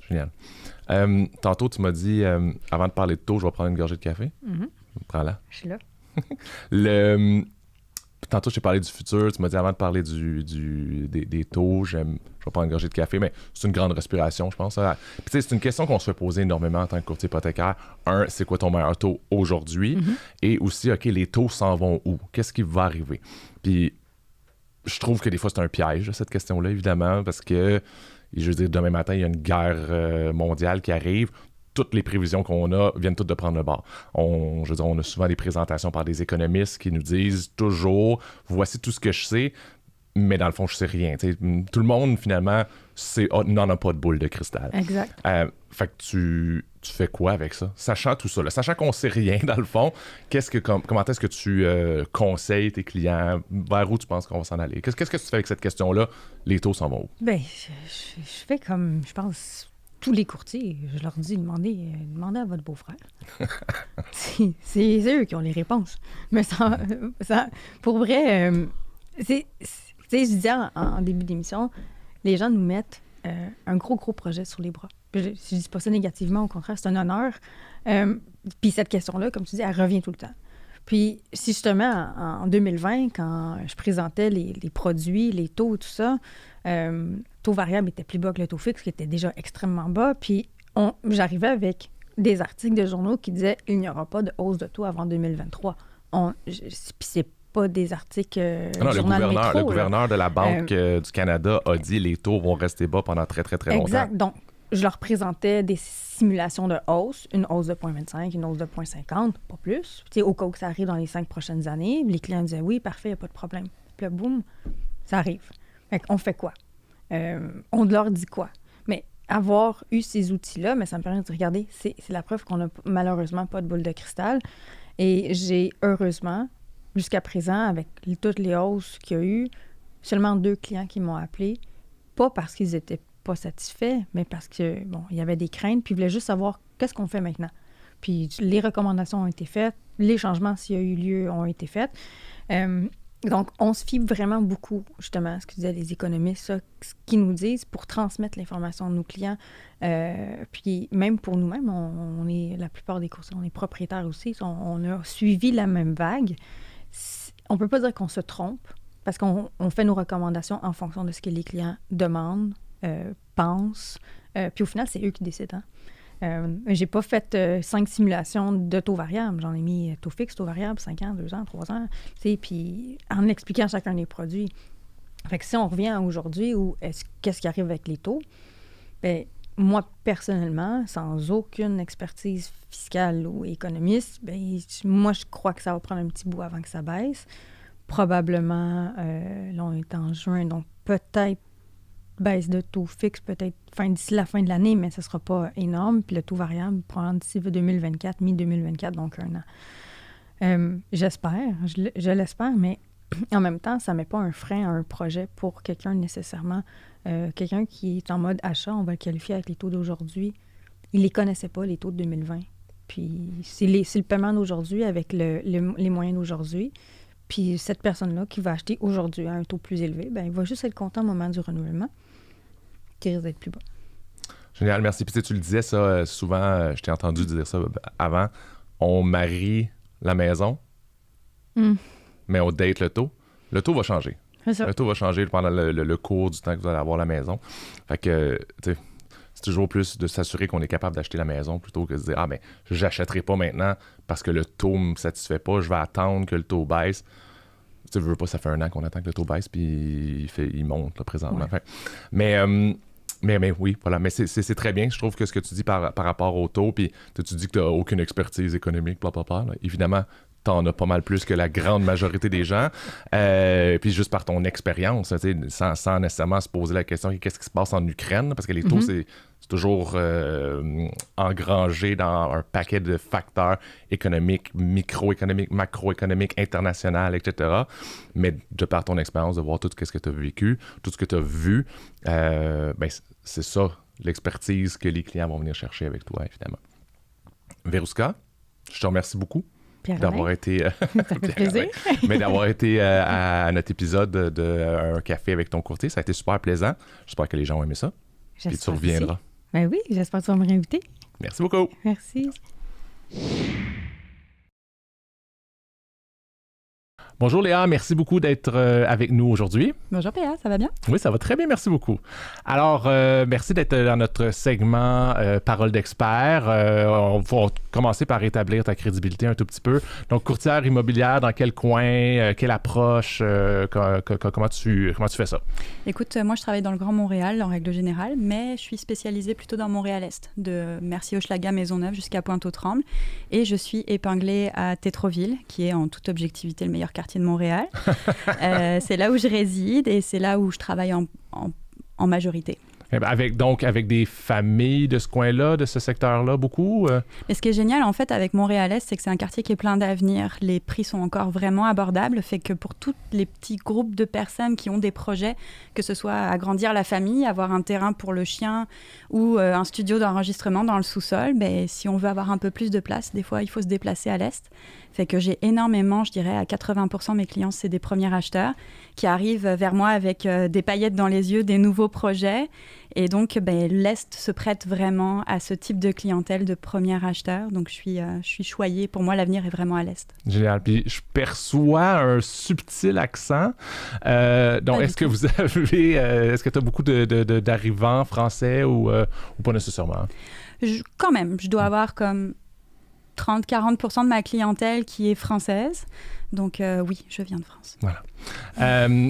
Génial. Tantôt, tu m'as dit, avant de parler de taux, je vais prendre une gorgée de café. Mm-hmm. Prends-la. Je suis là. Tantôt, je t'ai parlé du futur. Tu m'as dit avant de parler des taux, je vais prendre une gorgée de café, mais c'est une grande respiration, je pense. Puis, tu sais, c'est une question qu'on se fait poser énormément en tant que courtier hypothécaire. C'est quoi ton meilleur taux aujourd'hui? Mm-hmm. Et aussi, OK, les taux s'en vont où? Qu'est-ce qui va arriver? Puis, je trouve que des fois, c'est un piège, cette question-là, évidemment, parce que, je veux dire, demain matin, il y a une guerre mondiale qui arrive. Toutes les prévisions qu'on a viennent toutes de prendre le bord. On a souvent des présentations par des économistes qui nous disent toujours « Voici tout ce que je sais », mais dans le fond, je sais rien. T'sais, tout le monde, finalement, n'en a pas de boule de cristal. Exact. Fait que tu fais quoi avec ça? Sachant tout ça, là, sachant qu'on sait rien, dans le fond, comment est-ce que tu conseilles tes clients? Vers où tu penses qu'on va s'en aller? Qu'est-ce que tu fais avec cette question-là? Les taux s'en vont où? Bien, je fais comme, je pense... Tous les courtiers, je leur dis, demandez à votre beau-frère. c'est eux qui ont les réponses. Mais ça pour vrai, je disais en début d'émission, les gens nous mettent un gros projet sur les bras. Je ne dis pas ça négativement, au contraire, c'est un honneur. Puis cette question-là, comme tu dis, elle revient tout le temps. Puis si justement, en 2020, quand je présentais les produits, les taux, tout ça, taux variable était plus bas que le taux fixe, qui était déjà extrêmement bas. Puis j'arrivais avec des articles de journaux qui disaient « Il n'y aura pas de hausse de taux avant 2023 ». Puis pas des articles Non, du journal Métro. Le gouverneur de la Banque du Canada a dit les taux vont rester bas pendant très, très, très longtemps. Exact. Donc, je leur présentais des simulations de hausse, une hausse de 0,25, une hausse de 0,50, pas plus. Tu sais, au cas où ça arrive dans les 5 prochaines années, les clients disaient oui, parfait, il n'y a pas de problème. Puis là, boum, ça arrive. Fait qu'on fait quoi? On leur dit quoi? Mais avoir eu ces outils-là, mais ça me permet de regarder, c'est la preuve qu'on n'a malheureusement pas de boule de cristal. Et j'ai heureusement, jusqu'à présent, avec toutes les hausses qu'il y a eu, seulement 2 clients qui m'ont appelé, pas parce qu'ils étaient pas satisfaits, mais parce que, bon, il y avait des craintes, puis ils voulaient juste savoir qu'est-ce qu'on fait maintenant. Puis les recommandations ont été faites, les changements, s'il y a eu lieu, ont été faits. Donc, on se fie vraiment beaucoup, justement, à ce que disaient les économistes, ça, ce qu'ils nous disent pour transmettre l'information à nos clients. Puis même pour nous-mêmes, on est, la plupart des courtiers, on est propriétaires aussi, on a suivi la même vague. On ne peut pas dire qu'on se trompe, parce qu'on fait nos recommandations en fonction de ce que les clients demandent, pensent. Puis au final, c'est eux qui décident. J'ai pas fait 5 simulations de taux variables. J'en ai mis taux fixe, taux variable, 5 ans, 2 ans, 3 ans. Puis en expliquant chacun des produits. Fait que si on revient à aujourd'hui, qu'est-ce qui arrive avec les taux? Bien, moi, personnellement, sans aucune expertise fiscale ou économiste, bien, moi, je crois que ça va prendre un petit bout avant que ça baisse. Probablement, là, on est en juin, donc peut-être baisse de taux fixe, peut-être d'ici la fin de l'année, mais ce ne sera pas énorme. Puis le taux variable, probablement d'ici 2024, mi-2024, donc 1 an. J'espère, je l'espère, mais en même temps, ça ne met pas un frein à un projet pour quelqu'un nécessairement. Quelqu'un qui est en mode achat, on va le qualifier avec les taux d'aujourd'hui. Il ne les connaissait pas, les taux de 2020. Puis c'est le paiement d'aujourd'hui avec les moyens d'aujourd'hui. Puis cette personne-là qui va acheter aujourd'hui à un taux plus élevé, bien, il va juste être content au moment du renouvellement, qui risque d'être plus bas. Génial, merci. Puis tu le disais ça souvent, je t'ai entendu dire ça avant, on marie la maison, mais on date le taux. Le taux va changer. C'est ça. Le taux va changer pendant le cours du temps que vous allez avoir la maison. Fait que, tu sais, c'est toujours plus de s'assurer qu'on est capable d'acheter la maison plutôt que de se dire « Ah, ben, j'achèterai pas maintenant parce que le taux me satisfait pas, je vais attendre que le taux baisse. » Tu veux pas, ça fait 1 an qu'on attend que le taux baisse, puis il monte là, présentement. Ouais. Mais oui, voilà. Mais c'est très bien. Je trouve que ce que tu dis par rapport au taux, puis tu dis que tu n'as aucune expertise économique, là. Évidemment, t'en as pas mal plus que la grande majorité des gens. Puis juste par ton expérience, sans nécessairement se poser la question qu'est-ce qui se passe en Ukraine, parce que les taux, c'est toujours engrangé dans un paquet de facteurs économiques, microéconomiques, macroéconomiques, internationaux, etc. Mais de par ton expérience, de voir tout ce que tu as vécu, tout ce que tu as vu, ben, c'est ça, l'expertise que les clients vont venir chercher avec toi, évidemment. Verouska, je te remercie beaucoup. D'avoir été ça fait plaisir. Mais d'avoir été à notre épisode de Un café avec ton courtier, ça a été super plaisant. J'espère que les gens ont aimé ça. Puis tu reviendras. Ben oui, j'espère que tu vas me réinviter. Merci beaucoup. Merci. Bonjour Léa, merci beaucoup d'être avec nous aujourd'hui. Bonjour Péa, ça va bien? Oui, ça va très bien, merci beaucoup. Alors, merci d'être dans notre segment Parole d'expert. On va commencer par rétablir ta crédibilité un tout petit peu. Donc, courtière immobilière, dans quel coin, quelle approche, comment tu fais ça? Écoute, moi je travaille dans le Grand Montréal en règle générale, mais je suis spécialisée plutôt dans Montréal-Est, de Mercier-Hochelaga, Maisonneuve jusqu'à Pointe-aux-Trembles. Et je suis épinglée à Tétroville, qui est en toute objectivité le meilleur quartier de Montréal. C'est là où je réside et c'est là où je travaille en majorité. Avec des familles de ce coin-là, de ce secteur-là, beaucoup? Et ce qui est génial, en fait, avec Montréal-Est, c'est que c'est un quartier qui est plein d'avenir. Les prix sont encore vraiment abordables, fait que pour tous les petits groupes de personnes qui ont des projets, que ce soit agrandir la famille, avoir un terrain pour le chien ou un studio d'enregistrement dans le sous-sol, ben, si on veut avoir un peu plus de place, des fois, il faut se déplacer à l'Est. Fait que j'ai énormément, je dirais à 80% mes clients, c'est des premiers acheteurs qui arrivent vers moi avec des paillettes dans les yeux, des nouveaux projets. Et donc, l'Est se prête vraiment à ce type de clientèle de premiers acheteurs. Donc, je suis choyée. Pour moi, l'avenir est vraiment à l'Est. Génial. Puis, je perçois un subtil accent. Donc, est-ce que vous avez... est-ce que tu as beaucoup d'arrivants français ou pas nécessairement? Quand même. Je dois avoir comme 30-40% de ma clientèle qui est française. Donc oui, je viens de France. Voilà.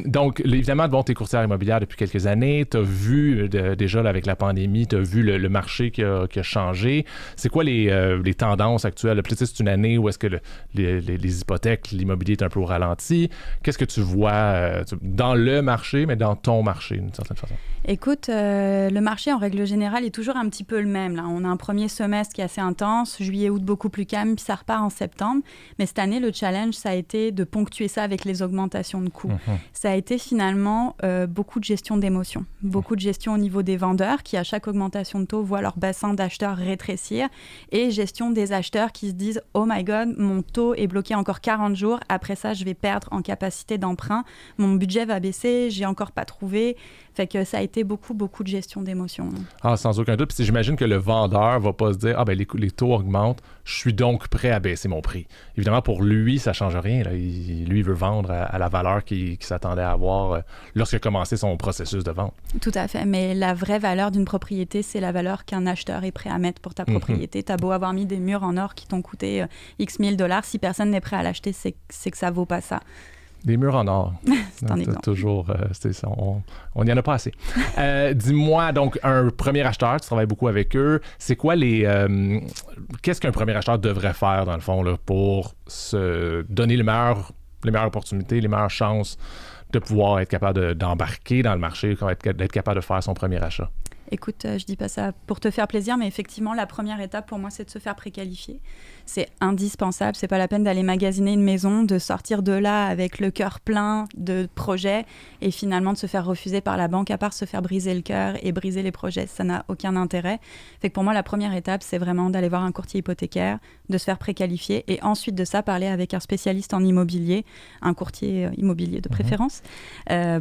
Donc, évidemment, bon, tu es courtière immobilière depuis quelques années. Tu as vu, déjà là, avec la pandémie, tu as vu le marché qui a changé. C'est quoi les tendances actuelles? Peut-être c'est une année où est-ce que les hypothèques, l'immobilier est un peu au ralenti. Qu'est-ce que tu vois dans le marché, mais dans ton marché, d'une certaine façon? Écoute, le marché, en règle générale, est toujours un petit peu le même. Là. On a un premier semestre qui est assez intense, juillet, août beaucoup plus calme, puis ça repart en septembre. Mais cette année, le challenge, ça a été de ponctuer ça avec les augmentations de coûts. Ça a été finalement beaucoup de gestion d'émotions, beaucoup de gestion au niveau des vendeurs qui, à chaque augmentation de taux, voient leur bassin d'acheteurs rétrécir et gestion des acheteurs qui se disent « Oh my God, mon taux est bloqué encore 40 jours. Après ça, je vais perdre en capacité d'emprunt. Mon budget va baisser. J'ai encore pas trouvé. » Fait que ça a été beaucoup de gestion d'émotions. Ah, sans aucun doute. Puis j'imagine que le vendeur va pas se dire « Ah, ben les taux augmentent, je suis donc prêt à baisser mon prix. » Évidemment, pour lui, ça change rien. Là. Lui, il veut vendre à la valeur qu'il s'attendait à avoir lorsqu'il a commencé son processus de vente. Tout à fait. Mais la vraie valeur d'une propriété, c'est la valeur qu'un acheteur est prêt à mettre pour ta propriété. T'as beau avoir mis des murs en or qui t'ont coûté X mille $, si personne n'est prêt à l'acheter, c'est que ça vaut pas ça. Des murs en or. C'est un exemple. Toujours, on n'y en a pas assez. Dis-moi, donc, un premier acheteur, tu travailles beaucoup avec eux. C'est quoi qu'est-ce qu'un premier acheteur devrait faire, dans le fond, là, pour se donner les meilleures opportunités, les meilleures chances de pouvoir être capable d'embarquer dans le marché, d'être capable de faire son premier achat? Écoute, je dis pas ça pour te faire plaisir, mais effectivement, la première étape pour moi, c'est de se faire préqualifier. C'est indispensable. C'est pas la peine d'aller magasiner une maison, de sortir de là avec le cœur plein de projets et finalement de se faire refuser par la banque, à part se faire briser le cœur et briser les projets. Ça n'a aucun intérêt. Fait que pour moi, la première étape, c'est vraiment d'aller voir un courtier hypothécaire, de se faire préqualifier et ensuite de ça, parler avec un spécialiste en immobilier, un courtier immobilier de préférence,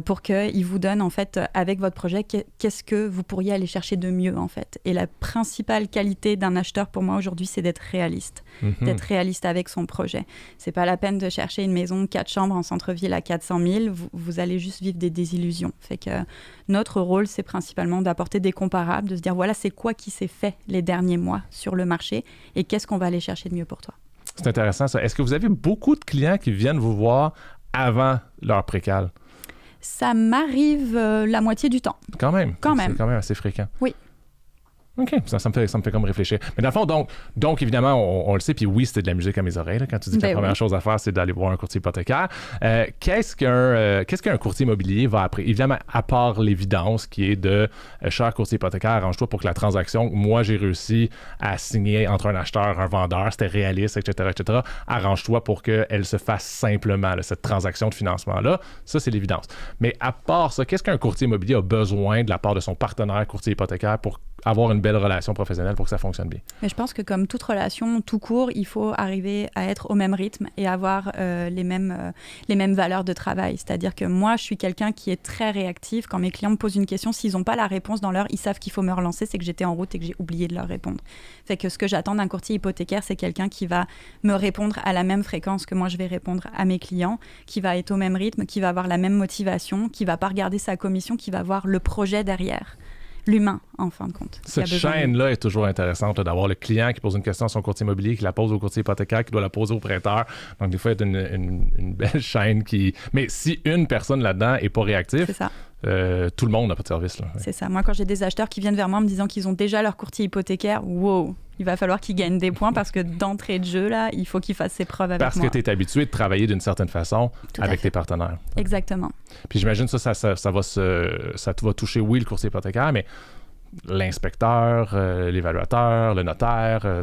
pour qu'il vous donne, en fait, avec votre projet, qu'est-ce que vous pourriez aller chercher de mieux, en fait. Et la principale qualité d'un acheteur, pour moi, aujourd'hui, c'est d'être réaliste. D'être réaliste avec son projet. C'est pas la peine de chercher une maison 4 chambres en centre-ville à 400 000. Vous allez juste vivre des désillusions. Fait que notre rôle, c'est principalement d'apporter des comparables, de se dire, voilà, c'est quoi qui s'est fait les derniers mois sur le marché et qu'est-ce qu'on va aller chercher de mieux pour toi. C'est intéressant, ça. Est-ce que vous avez beaucoup de clients qui viennent vous voir avant leur précal? Ça m'arrive la moitié du temps. Quand même. Quand même. C'est quand même assez fréquent. Oui. OK, ça me fait comme réfléchir. Mais dans le fond, donc évidemment, on le sait, puis oui, c'était de la musique à mes oreilles, là, quand tu dis que la première chose à faire, c'est d'aller voir un courtier hypothécaire. Qu'est-ce qu'un courtier immobilier va après? Évidemment, à part l'évidence qui est de cher courtier hypothécaire, arrange-toi pour que la transaction, moi, j'ai réussi à signer entre un acheteur et un vendeur, c'était réaliste, etc., arrange-toi pour qu'elle se fasse simplement, là, cette transaction de financement-là. Ça, c'est l'évidence. Mais à part ça, qu'est-ce qu'un courtier immobilier a besoin de la part de son partenaire courtier hypothécaire pour avoir une belle relation professionnelle pour que ça fonctionne bien? Mais je pense que comme toute relation, tout court, il faut arriver à être au même rythme et avoir les mêmes valeurs de travail. C'est-à-dire que moi, je suis quelqu'un qui est très réactif. Quand mes clients me posent une question, s'ils n'ont pas la réponse dans l'heure, ils savent qu'il faut me relancer, c'est que j'étais en route et que j'ai oublié de leur répondre. Fait que ce que j'attends d'un courtier hypothécaire, c'est quelqu'un qui va me répondre à la même fréquence que moi, je vais répondre à mes clients, qui va être au même rythme, qui va avoir la même motivation, qui va pas regarder sa commission, qui va voir le projet derrière. L'humain, en fin de compte. Cette chaîne-là est toujours intéressante, là, d'avoir le client qui pose une question à son courtier immobilier, qui la pose au courtier hypothécaire, qui doit la poser au prêteur. Donc, des fois, il y a une belle chaîne qui... Mais si une personne là-dedans n'est pas réactive, c'est ça. Tout le monde n'a pas de service. Là. C'est ça. Moi, quand j'ai des acheteurs qui viennent vers moi me disant qu'ils ont déjà leur courtier hypothécaire, wow, il va falloir qu'ils gagnent des points parce que d'entrée de jeu, là, il faut qu'ils fassent ses preuves avec moi. Parce que tu es habitué de travailler d'une certaine façon avec tes partenaires. Exactement. Puis j'imagine ça va toucher, oui, le courtier hypothécaire, mais l'inspecteur, l'évaluateur, le notaire,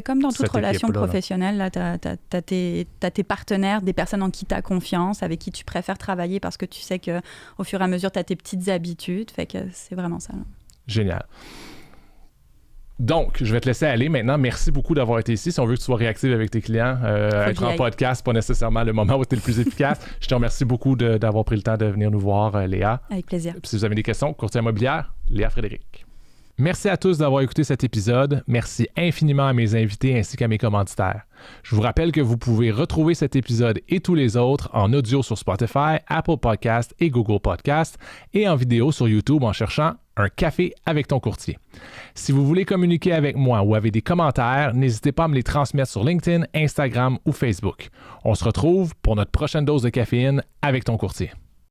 comme dans toute relation professionnelle, tu as tes partenaires, des personnes en qui tu as confiance, avec qui tu préfères travailler parce que tu sais qu'au fur et à mesure, tu as tes petites habitudes. Fait que c'est vraiment ça. Là. Génial. Donc, je vais te laisser aller maintenant. Merci beaucoup d'avoir été ici. Si on veut que tu sois réactive avec tes clients, être en podcast, pas nécessairement le moment où tu es le plus efficace. Je te remercie beaucoup d'avoir pris le temps de venir nous voir, Léa. Avec plaisir. Puis si vous avez des questions, courtière immobilière, Léa Frédéric. Merci à tous d'avoir écouté cet épisode. Merci infiniment à mes invités ainsi qu'à mes commanditaires. Je vous rappelle que vous pouvez retrouver cet épisode et tous les autres en audio sur Spotify, Apple Podcasts et Google Podcasts et en vidéo sur YouTube en cherchant un café avec ton courtier. Si vous voulez communiquer avec moi ou avez des commentaires, n'hésitez pas à me les transmettre sur LinkedIn, Instagram ou Facebook. On se retrouve pour notre prochaine dose de caféine avec ton courtier.